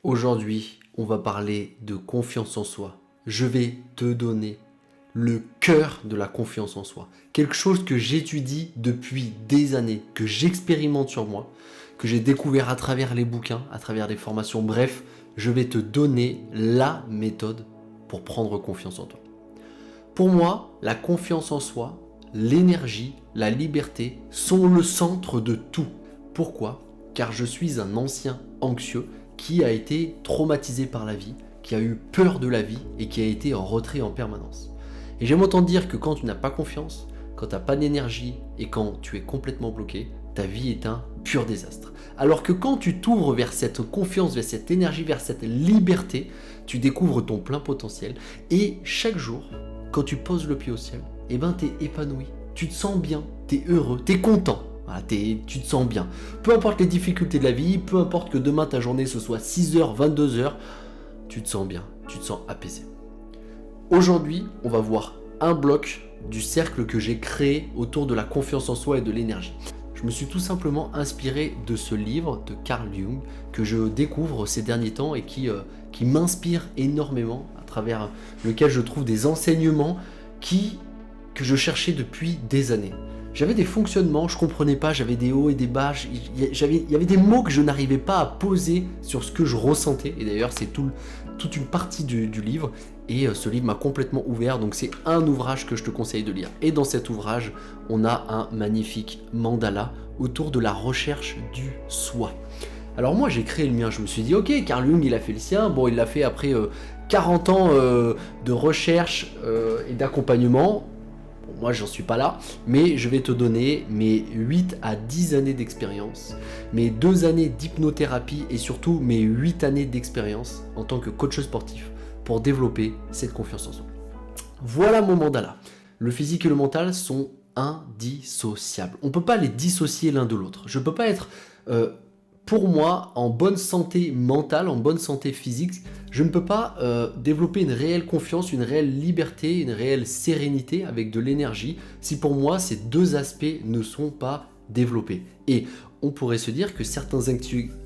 Aujourd'hui, on va parler de confiance en soi. Je vais te donner le cœur de la confiance en soi. Quelque chose que j'étudie depuis des années, que j'expérimente sur moi, que j'ai découvert à travers les bouquins, à travers des formations. Bref, je vais te donner la méthode pour prendre confiance en toi. Pour moi, la confiance en soi, l'énergie, la liberté sont le centre de tout. Pourquoi ? Car je suis un ancien anxieux qui a été traumatisé par la vie, qui a eu peur de la vie et qui a été en retrait en permanence. Et j'aime autant dire que quand tu n'as pas confiance, quand tu n'as pas d'énergie et quand tu es complètement bloqué, ta vie est un pur désastre. Alors que quand tu t'ouvres vers cette confiance, vers cette énergie, vers cette liberté, tu découvres ton plein potentiel et chaque jour, quand tu poses le pied au ciel, tu es épanoui, tu te sens bien, tu es heureux, tu es content. Voilà, tu te sens bien. Peu importe les difficultés de la vie, peu importe que demain ta journée ce soit 6h, 22h, tu te sens bien, tu te sens apaisé. Aujourd'hui, on va voir un bloc du cercle que j'ai créé autour de la confiance en soi et de l'énergie. Je me suis tout simplement inspiré de ce livre de Carl Jung que je découvre ces derniers temps et qui m'inspire énormément, à travers lequel je trouve des enseignements que je cherchais depuis des années. J'avais des fonctionnements, je comprenais pas, j'avais des hauts et des bas, il y avait des mots que je n'arrivais pas à poser sur ce que je ressentais. Et d'ailleurs, c'est toute une partie du livre. Et ce livre m'a complètement ouvert, donc c'est un ouvrage que je te conseille de lire. Et dans cet ouvrage, on a un magnifique mandala autour de la recherche du soi. Alors moi, j'ai créé le mien, je me suis dit, ok, Carl Jung, il a fait le sien. Bon, il l'a fait après 40 ans de recherche et d'accompagnement. Moi, j'en suis pas là, mais je vais te donner mes 8 à 10 années d'expérience, mes 2 années d'hypnothérapie et surtout mes 8 années d'expérience en tant que coach sportif pour développer cette confiance en soi. Voilà mon mandala. Le physique et le mental sont indissociables. On ne peut pas les dissocier l'un de l'autre. Je ne peux pas être, pour moi, en bonne santé mentale, en bonne santé physique. Je ne peux pas développer une réelle confiance, une réelle liberté, une réelle sérénité avec de l'énergie si pour moi ces deux aspects ne sont pas développés. Et on pourrait se dire que certains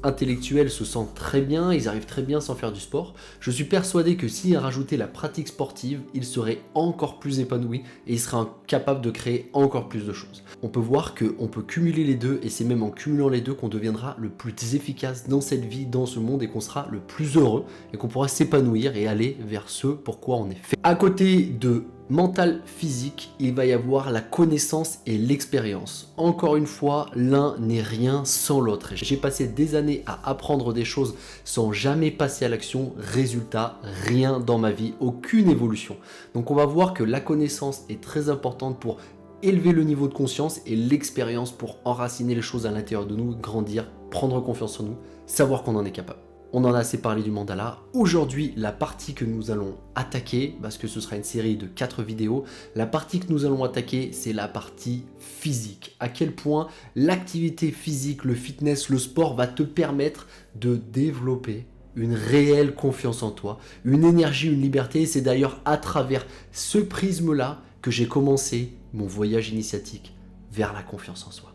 intellectuels se sentent très bien, ils arrivent très bien sans faire du sport. Je suis persuadé que s'ils rajoutaient la pratique sportive, ils seraient encore plus épanouis et ils seraient capables de créer encore plus de choses. On peut voir qu'on peut cumuler les deux et c'est même en cumulant les deux qu'on deviendra le plus efficace dans cette vie, dans ce monde et qu'on sera le plus heureux et qu'on pourra s'épanouir et aller vers ce pourquoi on est fait. À côté de mental, physique, il va y avoir la connaissance et l'expérience. Encore une fois, l'un n'est rien sans l'autre. J'ai passé des années à apprendre des choses sans jamais passer à l'action. Résultat, rien dans ma vie, aucune évolution. Donc on va voir que la connaissance est très importante pour élever le niveau de conscience et l'expérience pour enraciner les choses à l'intérieur de nous, grandir, prendre confiance en nous, savoir qu'on en est capable. On en a assez parlé du mandala. Aujourd'hui, la partie que nous allons attaquer, parce que ce sera une série de 4 vidéos, la partie que nous allons attaquer, c'est la partie physique. À quel point l'activité physique, le fitness, le sport va te permettre de développer une réelle confiance en toi, une énergie, une liberté. C'est d'ailleurs à travers ce prisme-là que j'ai commencé mon voyage initiatique vers la confiance en soi.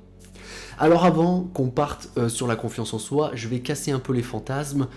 Alors avant qu'on parte sur la confiance en soi, je vais casser un peu les fantasmes.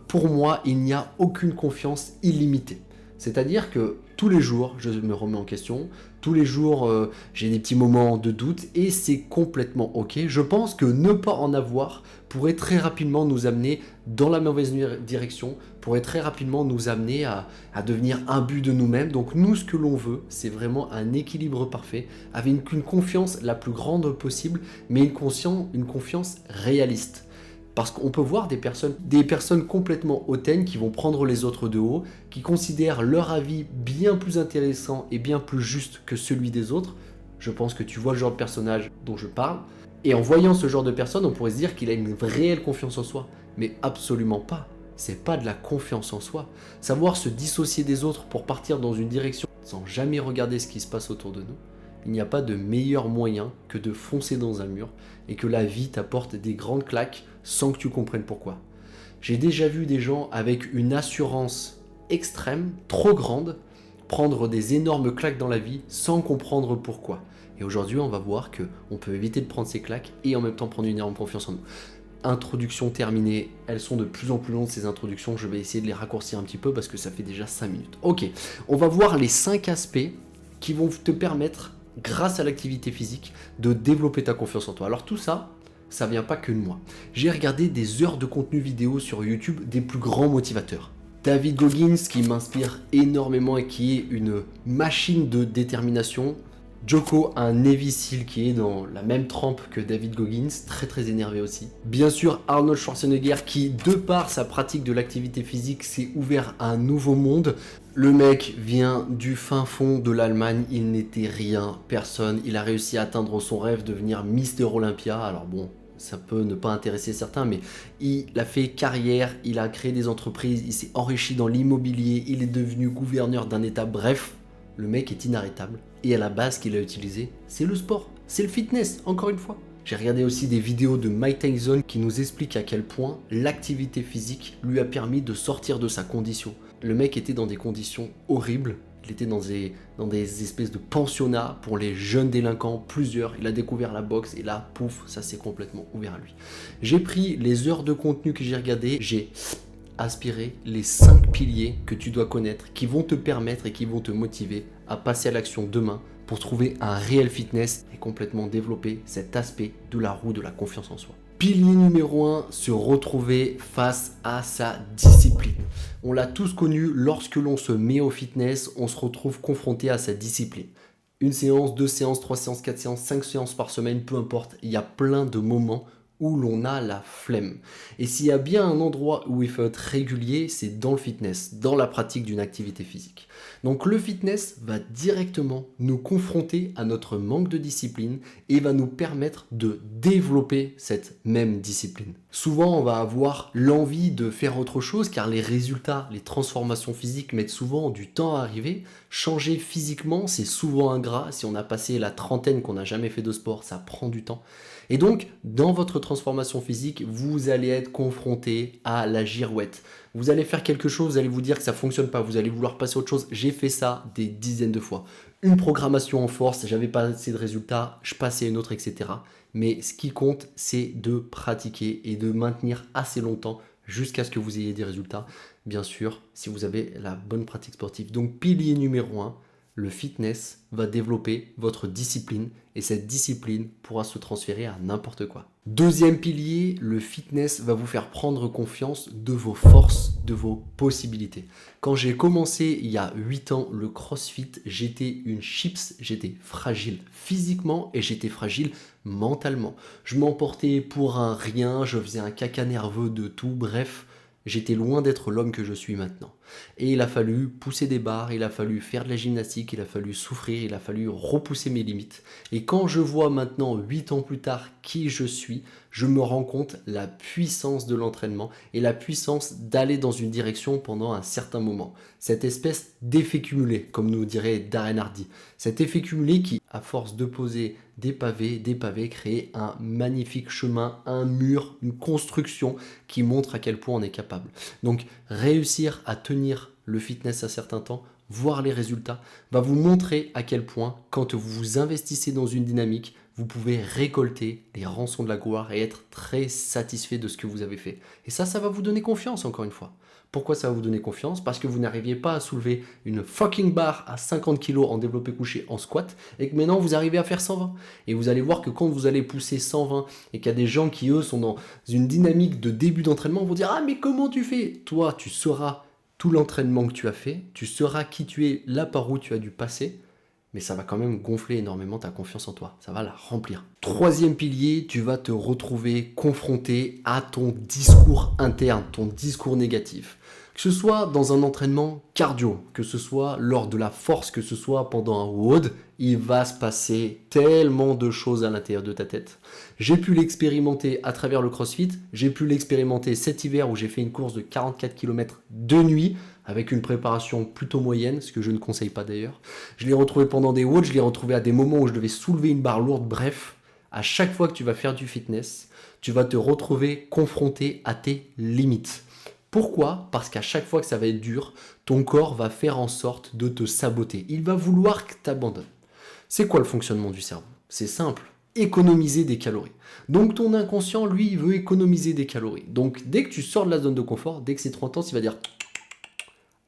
Pour moi, il n'y a aucune confiance illimitée. C'est-à-dire que tous les jours, je me remets en question, tous les jours, j'ai des petits moments de doute et c'est complètement ok. Je pense que ne pas en avoir pourrait très rapidement nous amener dans la mauvaise direction, pourrait très rapidement nous amener à devenir imbus de nous-mêmes. Donc nous, ce que l'on veut, c'est vraiment un équilibre parfait, avec une confiance la plus grande possible, mais une confiance réaliste. Parce qu'on peut voir des personnes complètement hautaines qui vont prendre les autres de haut, qui considèrent leur avis bien plus intéressant et bien plus juste que celui des autres. Je pense que tu vois le genre de personnage dont je parle. Et en voyant ce genre de personne, on pourrait se dire qu'il a une réelle confiance en soi. Mais absolument pas. C'est pas de la confiance en soi. Savoir se dissocier des autres pour partir dans une direction sans jamais regarder ce qui se passe autour de nous. Il n'y a pas de meilleur moyen que de foncer dans un mur et que la vie t'apporte des grandes claques sans que tu comprennes pourquoi. J'ai déjà vu des gens avec une assurance extrême, trop grande, prendre des énormes claques dans la vie sans comprendre pourquoi. Et aujourd'hui, on va voir qu'on peut éviter de prendre ces claques et en même temps prendre une énorme confiance en nous. introduction terminée. Elles sont de plus en plus longues ces introductions, je vais essayer de les raccourcir un petit peu parce que ça fait déjà 5 minutes. Ok, on va voir les 5 aspects qui vont te permettre, grâce à l'activité physique, de développer ta confiance en toi. Alors tout ça, ça vient pas que de moi. J'ai regardé des heures de contenu vidéo sur YouTube des plus grands motivateurs. David Goggins qui m'inspire énormément et qui est une machine de détermination. Jocko, un Navy SEAL qui est dans la même trempe que David Goggins, très énervé aussi. Bien sûr, Arnold Schwarzenegger qui, de par sa pratique de l'activité physique, s'est ouvert à un nouveau monde. Le mec vient du fin fond de l'Allemagne, il n'était rien, personne. Il a réussi à atteindre son rêve de devenir Mister Olympia. Alors bon, ça peut ne pas intéresser certains, mais il a fait carrière, il a créé des entreprises, il s'est enrichi dans l'immobilier, il est devenu gouverneur d'un état, bref, le mec est inarrêtable. Et à la base qu'il a utilisé, c'est le sport, c'est le fitness, encore une fois. J'ai regardé aussi des vidéos de Mike Tyson qui nous expliquent à quel point l'activité physique lui a permis de sortir de sa condition. Le mec était dans des conditions horribles. Il était dans des espèces de pensionnats pour les jeunes délinquants, plusieurs. Il a découvert la boxe et là, pouf, ça s'est complètement ouvert à lui. J'ai pris les heures de contenu que j'ai regardé, j'ai aspiré les 5 piliers que tu dois connaître, qui vont te permettre et qui vont te motiver à passer à l'action demain pour trouver un réel fitness et complètement développer cet aspect de la roue de la confiance en soi. Pilier numéro 1, se retrouver face à sa discipline. On l'a tous connu, lorsque l'on se met au fitness, on se retrouve confronté à sa discipline. Une séance, 2 séances, 3 séances, 4 séances, 5 séances par semaine, peu importe, il y a plein de moments où l'on a la flemme. Et s'il y a bien un endroit où il faut être régulier, c'est dans le fitness, dans la pratique d'une activité physique. Donc le fitness va directement nous confronter à notre manque de discipline et va nous permettre de développer cette même discipline. Souvent, on va avoir l'envie de faire autre chose car les résultats, les transformations physiques mettent souvent du temps à arriver. Changer physiquement, c'est souvent ingrat. Si on a passé la trentaine qu'on n'a jamais fait de sport, ça prend du temps. Et donc, dans votre transformation physique, vous allez être confronté à la girouette. Vous allez faire quelque chose, vous allez vous dire que ça ne fonctionne pas, vous allez vouloir passer à autre chose. J'ai fait ça des dizaines de fois. Une programmation en force, j'avais pas assez de résultats, je passais à une autre, etc. Mais ce qui compte, c'est de pratiquer et de maintenir assez longtemps jusqu'à ce que vous ayez des résultats. Bien sûr, si vous avez la bonne pratique sportive. Donc, pilier numéro 1, le fitness va développer votre discipline et cette discipline pourra se transférer à n'importe quoi. Deuxième pilier, le fitness va vous faire prendre confiance de vos forces, de vos possibilités. Quand j'ai commencé il y a 8 ans le CrossFit, j'étais une chips, j'étais fragile physiquement et j'étais fragile mentalement. Je m'emportais pour un rien, je faisais un caca nerveux de tout, bref. J'étais loin d'être l'homme que je suis maintenant. Et il a fallu pousser des barres, il a fallu faire de la gymnastique, il a fallu souffrir, il a fallu repousser mes limites. Et quand je vois maintenant, 8 ans plus tard, qui je suis, je me rends compte la puissance de l'entraînement et la puissance d'aller dans une direction pendant un certain moment. Cette espèce d'effet cumulé, comme nous dirait Darren Hardy. Cet effet cumulé qui, à force de poser des pavés, crée un magnifique chemin, un mur, une construction qui montre à quel point on est capable. Donc, réussir à tenir le fitness à certains temps, voir les résultats, va vous montrer à quel point, quand vous vous investissez dans une dynamique, vous pouvez récolter les rançons de la gloire et être très satisfait de ce que vous avez fait. Et ça va vous donner confiance, encore une fois. Pourquoi ça va vous donner confiance? Parce que vous n'arriviez pas à soulever une fucking barre à 50 kg en développé couché en squat et que maintenant vous arrivez à faire 120. Et vous allez voir que quand vous allez pousser 120 et qu'il y a des gens qui eux sont dans une dynamique de début d'entraînement, vont dire « Ah mais comment tu fais ?» Toi, tu sauras tout l'entraînement que tu as fait, tu sauras qui tu es, là par où tu as dû passer, mais ça va quand même gonfler énormément ta confiance en toi. Ça va la remplir. Troisième pilier, tu vas te retrouver confronté à ton discours interne, ton discours négatif. Que ce soit dans un entraînement cardio, que ce soit lors de la force, que ce soit pendant un WOD, il va se passer tellement de choses à l'intérieur de ta tête. J'ai pu l'expérimenter à travers le CrossFit, j'ai pu l'expérimenter cet hiver où j'ai fait une course de 44 km de nuit, avec une préparation plutôt moyenne, ce que je ne conseille pas d'ailleurs. Je l'ai retrouvé pendant des WOD, je l'ai retrouvé à des moments où je devais soulever une barre lourde. Bref, à chaque fois que tu vas faire du fitness, tu vas te retrouver confronté à tes limites. Pourquoi? Parce qu'à chaque fois que ça va être dur, ton corps va faire en sorte de te saboter. Il va vouloir que tu abandonnes. C'est quoi le fonctionnement du cerveau? C'est simple. économiser des calories. Donc ton inconscient, lui, il veut économiser des calories. Donc dès que tu sors de la zone de confort, dès que c'est trop intense, il va dire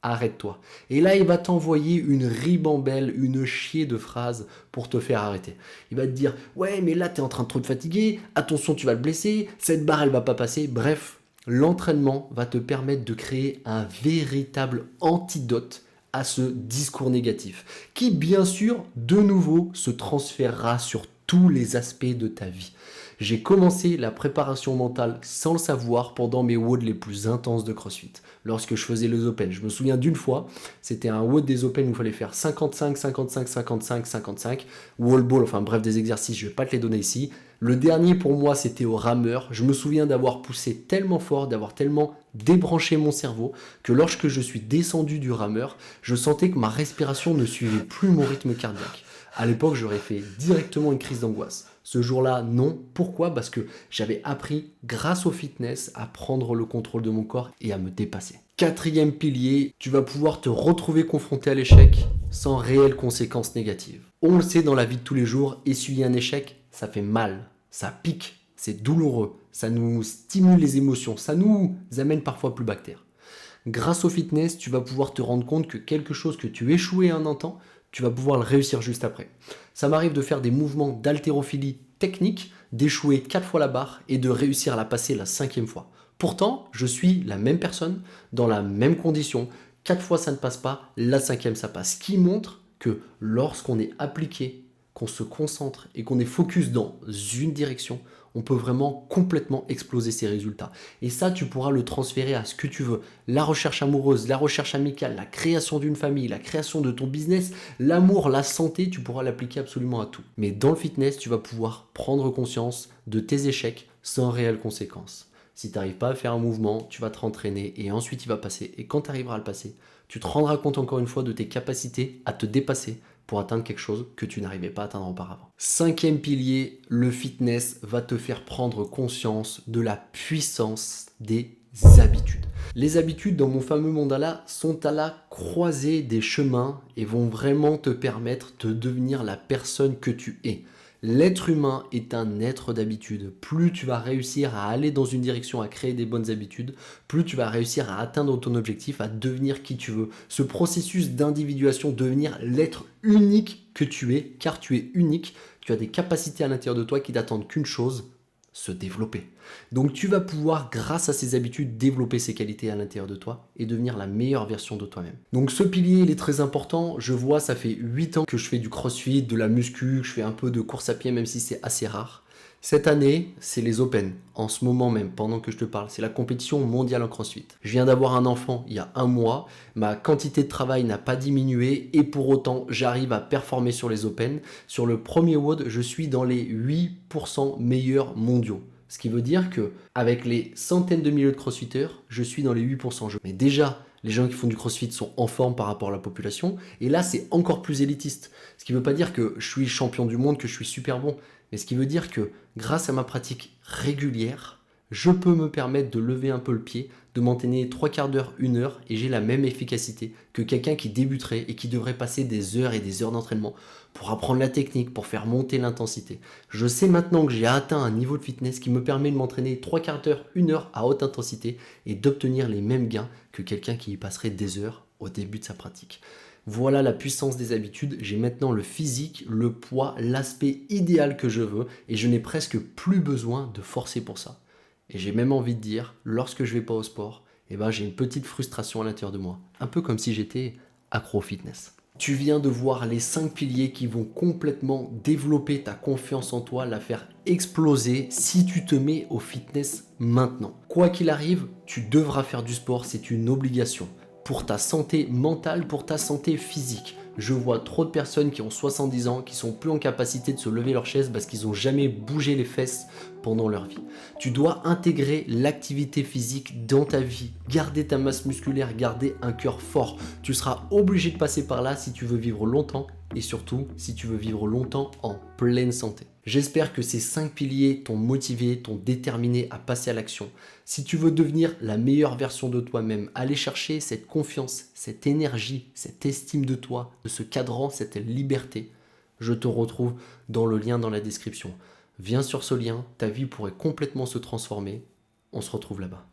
arrête-toi. Et là, il va t'envoyer une ribambelle, une chier de phrases pour te faire arrêter. Il va te dire ouais, mais là, tu es en train de trop te fatiguer, attention, tu vas te blesser, cette barre, elle va pas passer. Bref, l'entraînement va te permettre de créer un véritable antidote à ce discours négatif, qui bien sûr, de nouveau, se transférera sur tous les aspects de ta vie. J'ai commencé la préparation mentale sans le savoir pendant mes WOD les plus intenses de CrossFit, lorsque je faisais les Open. Je me souviens d'une fois, c'était un WOD des Open où il fallait faire 55, 55, 55, 55, wall ball, enfin bref des exercices, je ne vais pas te les donner ici. Le dernier pour moi c'était au rameur. Je me souviens d'avoir poussé tellement fort, d'avoir tellement débranché mon cerveau que lorsque je suis descendu du rameur, je sentais que ma respiration ne suivait plus mon rythme cardiaque. À l'époque, j'aurais fait directement une crise d'angoisse. Ce jour-là, non. Pourquoi? Parce que j'avais appris, grâce au fitness, à prendre le contrôle de mon corps et à me dépasser. Quatrième pilier, tu vas pouvoir te retrouver confronté à l'échec sans réelles conséquences négatives. On le sait dans la vie de tous les jours, essuyer un échec, ça fait mal, ça pique, c'est douloureux, ça nous stimule les émotions, ça nous amène parfois plus bas que terre. Grâce au fitness, tu vas pouvoir te rendre compte que quelque chose que tu échouais un instant, tu vas pouvoir le réussir juste après. Ça m'arrive de faire des mouvements d'haltérophilie technique, d'échouer 4 fois la barre et de réussir à la passer la 5e fois. Pourtant, je suis la même personne, dans la même condition. 4 fois ça ne passe pas, la 5e ça passe. Ce qui montre que lorsqu'on est appliqué, qu'on se concentre et qu'on est focus dans une direction, on peut vraiment complètement exploser ses résultats. Et ça, tu pourras le transférer à ce que tu veux. La recherche amoureuse, la recherche amicale, la création d'une famille, la création de ton business, l'amour, la santé, tu pourras l'appliquer absolument à tout. Mais dans le fitness, tu vas pouvoir prendre conscience de tes échecs sans réelles conséquences. Si tu n'arrives pas à faire un mouvement, tu vas te rentraîner et ensuite il va passer. Et quand tu arriveras à le passer, tu te rendras compte encore une fois de tes capacités à te dépasser pour atteindre quelque chose que tu n'arrivais pas à atteindre auparavant. 5e pilier, le fitness va te faire prendre conscience de la puissance des habitudes. Les habitudes dans mon fameux mandala sont à la croisée des chemins et vont vraiment te permettre de devenir la personne que tu es. L'être humain est un être d'habitude. Plus tu vas réussir à aller dans une direction, à créer des bonnes habitudes, plus tu vas réussir à atteindre ton objectif, à devenir qui tu veux. Ce processus d'individuation, devenir l'être unique que tu es, car tu es unique, tu as des capacités à l'intérieur de toi qui n'attendent qu'une chose, se développer. Donc tu vas pouvoir, grâce à ces habitudes, développer ces qualités à l'intérieur de toi et devenir la meilleure version de toi-même. Donc ce pilier, il est très important. Je vois, ça fait 8 ans que je fais du crossfit, de la muscu, que je fais un peu de course à pied, même si c'est assez rare. Cette année, c'est les Open. En ce moment même, pendant que je te parle, c'est la compétition mondiale en CrossFit. Je viens d'avoir un enfant il y a un mois. Ma quantité de travail n'a pas diminué et pour autant, j'arrive à performer sur les Open. Sur le premier WOD, je suis dans les 8% meilleurs mondiaux. Ce qui veut dire que avec les centaines de milliers de crossfitters, je suis dans les 8%. Mais déjà, les gens qui font du crossfit sont en forme par rapport à la population. Et là, c'est encore plus élitiste. Ce qui ne veut pas dire que je suis champion du monde, que je suis super bon. Mais ce qui veut dire que grâce à ma pratique régulière, je peux me permettre de lever un peu le pied, de m'entraîner 3 quarts d'heure, 1 heure, et j'ai la même efficacité que quelqu'un qui débuterait et qui devrait passer des heures et des heures d'entraînement pour apprendre la technique, pour faire monter l'intensité. Je sais maintenant que j'ai atteint un niveau de fitness qui me permet de m'entraîner 3 quarts d'heure, 1 heure à haute intensité et d'obtenir les mêmes gains que quelqu'un qui y passerait des heures au début de sa pratique. Voilà la puissance des habitudes. J'ai maintenant le physique, le poids, l'aspect idéal que je veux et je n'ai presque plus besoin de forcer pour ça. Et j'ai même envie de dire, lorsque je vais pas au sport, j'ai une petite frustration à l'intérieur de moi. Un peu comme si j'étais accro au fitness. Tu viens de voir les 5 piliers qui vont complètement développer ta confiance en toi, la faire exploser si tu te mets au fitness maintenant. Quoi qu'il arrive, tu devras faire du sport, c'est une obligation. Pour ta santé mentale, pour ta santé physique. Je vois trop de personnes qui ont 70 ans, qui sont plus en capacité de se lever leur chaise parce qu'ils n'ont jamais bougé les fesses pendant leur vie. Tu dois intégrer l'activité physique dans ta vie, garder ta masse musculaire, garder un cœur fort. Tu seras obligé de passer par là si tu veux vivre longtemps et surtout si tu veux vivre longtemps en pleine santé. J'espère que ces 5 piliers t'ont motivé, t'ont déterminé à passer à l'action. Si tu veux devenir la meilleure version de toi-même, aller chercher cette confiance, cette énergie, cette estime de toi, de ce cadran, cette liberté, je te retrouve dans le lien dans la description. viens sur ce lien, ta vie pourrait complètement se transformer. On se retrouve là-bas.